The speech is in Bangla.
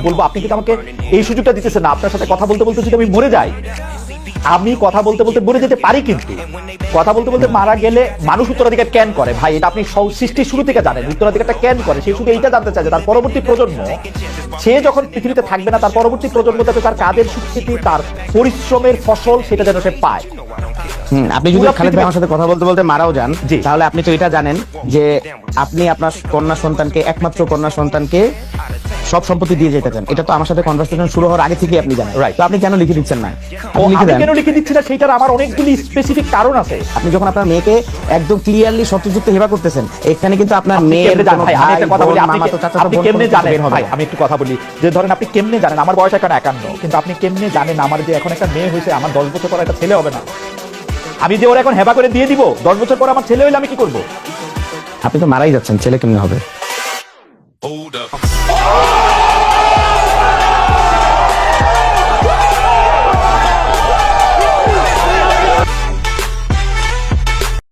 বলবো, আপনি কিন্তু আমাকে এই সুযোগটা দিতেছেন না। আপনার সাথে কথা বলতে বলতে যদি আমি মরে যাই, আমি কথা বলতে বলতে মরে যেতে পারি, কিন্তু কথা বলতে বলতে মারা গেলে মানুষ উত্তরাধিকার কেন করে ভাই? এটা আপনি সৃষ্টির শুরু থেকে জানেন, উত্তরাধিকারটা কেন করে। সে শুধু এইটা জানতে চায় যে তার পরবর্তী প্রজন্ম, সে যখন পৃথিবীতে থাকবে না, তার পরবর্তী প্রজন্ম যাতে তার কাজের স্বীকৃতি, তার পরিশ্রমের ফসল, সেটা যেন সে পায়। আপনি যদি খালেদ ভাই আমার সাথে কথা বলতে বলতে মারাও যান, তাহলে আপনি তো এটা জানেন যে আপনি আপনার কন্যা সন্তানকে, একমাত্র কন্যা সন্তানকে সব সম্পত্তি দিয়ে যেতে চান। এটা তো আমার সাথে কনভারসেশন শুরু হওয়ার আগে থেকে আপনি জানেন। তো আপনি কেন লিখে দিচ্ছেন না? আমি কেন লিখে দিচ্ছি না সেইটার আমার অনেকগুলি স্পেসিফিক কারণ আছে। আপনি যখন আপনার মেয়েকে একদম ক্লিয়ারলি সত্যযুক্ত হেবা করতেছেন, এখানে কিন্তু আপনার মেয়ের আপনি কেমনে জানেন ভাই? আমি একটু কথা বলি, যে ধরেন আপনি কেমনে জানেন আমার বয়স এখন 51, কিন্তু আপনি কেমনে জানেন আমার যে এখন একটা মেয়ে হয়েছে, আমার 10 বছর পর একটা ছেলে হবে না? আমি যে ওরা এখন হেবা করে দিয়ে দিব, 10 বছর পর আমার ছেলে হইলে আমি কি করবো? আপনি তো মারাই যাচ্ছেন, ছেলে কেমনে হবে?